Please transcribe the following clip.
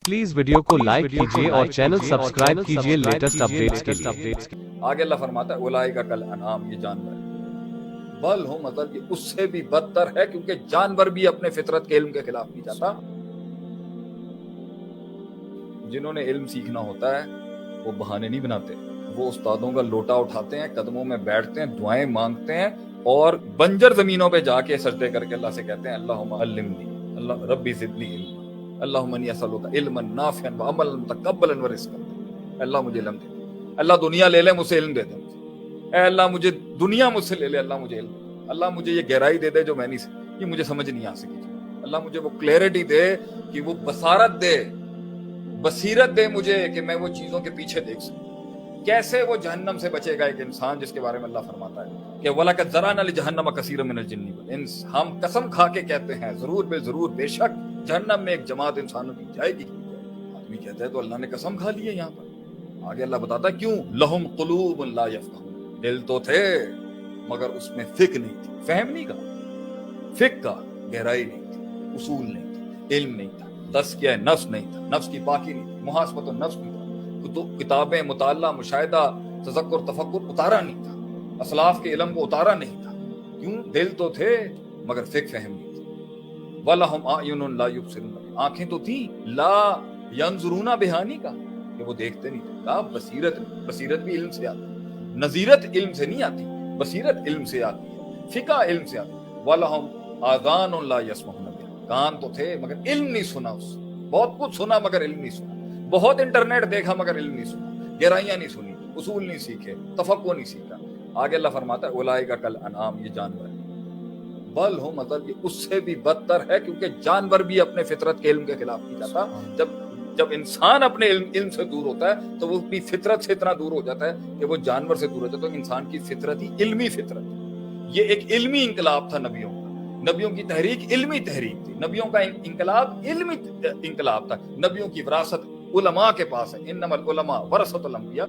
Please video को like कीजिए और चैनल सब्सक्राइब कीजिए लेटेस्ट अपडेट्स के लिए। आगे अल्लाह फरमाता है उलाइका कल अनाम, ये जानवर बल हो, मतलब ये उससे भी बदतर है, क्योंकि जानवर भी अपने फितरत के इल्म के खिलाफ नहीं जाता। जिन्होंने इल्म सीखना होता है वो बहाने नहीं बनाते, वो उस्तादों का लोटा उठाते हैं, कदमों में बैठते हैं, दुआएं मांगते हैं और बंजर जमीनों पे जाके सजदे करके अल्लाह से कहते हैं अल्लाहुम्मा अल्लिमनी, अल्लाह रब्बी ज़िदनी इल्मा, अल्लाहुम्मा इन्नी असअलुका इल्मन नाफ़िअन व अमलन मुतक़ब्बलन व रिज़्क़न दे। अल्लाह मुझे इल्म दे, अल्लाह दुनिया ले ले मुझसे इल्म दे दे, ऐ अल्लाह मुझे दुनिया मुझसे ले ले, अल्लाह मुझे इल्म दे, अल्लाह मुझे ये गहराई दे दे जो मैं नहीं, ये मुझे समझ नहीं आ सकी, अल्लाह मुझे वो क्लैरिटी दे कि वो बसारत दे, बसीरत दे मुझे कि मैं वो चीजों के पीछे देख सकूं। कैसे वो जहन्नम से बचेगा एक इंसान, जिसके बारे में अल्लाह फरमाता है कि वलकद ज़रअना लिजहन्नम कसीरम मिनल जिन्नि वल इंस, हम कसम खा के कहते हैं जरूर बेजरूर बेशक जहन्नम में एक जमात इंसानों की जाएगी। आदमी कहता है तो अल्लाह ने कसम खा ली है। यहाँ पर आगे अल्लाह बताता है क्यों, लहुम कुलूबुन ला यफ़क़हून, दिल तो थे मगर उसमें फिक्र नहीं थी, फहम नहीं का, फिक्र का गहराई नहीं थी, उसूल नहीं था, इल्म नहीं था, तज़किया नफ्स नहीं था, नफ्स की पाकी नहीं थी, मुहासबतुन नफ्स नहीं था, किताबें मुताला मुशाहिदा तज़क्कुर तफक्कुर उतारा नहीं था, असलाफ के इल्म को उतारा नहीं था। क्यों, दिल तो थे मगर फिक्र फहम नहीं थी। वलहुम आयुनुन ला युबसिरून, आंखें तो थी, ला यंजुरूना बिहानी का, कि वो देखते नहीं थे। का बसीरत, बसीरत भी इल्म से आती है, नजीरत इल्म से नहीं आती, बसीरत इल्म से आती है, फिका इल्म से आती है। वलहुम आज़ानुन ला यस्मऊना बिहा, कान तो थे मगर इल्म नहीं सुना, उससे बहुत कुछ सुना मगर इल्म नहीं सुना, बहुत इंटरनेट देखा मगर इल्म नहीं सुना, गहराइयां नहीं सुनी, उसूल नहीं सीखे, तफक्कुर नहीं सीखा। आगे अल्लाह फरमाता है उलाइका कल अनाम, ये जानवर बल हो, मतलब ये उससे भी बदतर है, क्योंकि जानवर भी अपने फितरत के इल्म के खिलाफ नहीं जाता। जब इंसान अपने इल्म से दूर होता है तो वो अपनी फितरत से इतना दूर हो जाता है कि वो जानवर से दूर हो जाता है। तो इंसान की फितरत ही इल्मी फितरत, ये एक इल्मी इंकलाब था नबियों का, नबियों की तहरीक इल्मी तहरीक थी, नबियों का इंकलाब इल्मी इंकलाब था, नबियों की विरासत उलमा के पास है, इन्नमल उलमा वरसतुल अंबिया।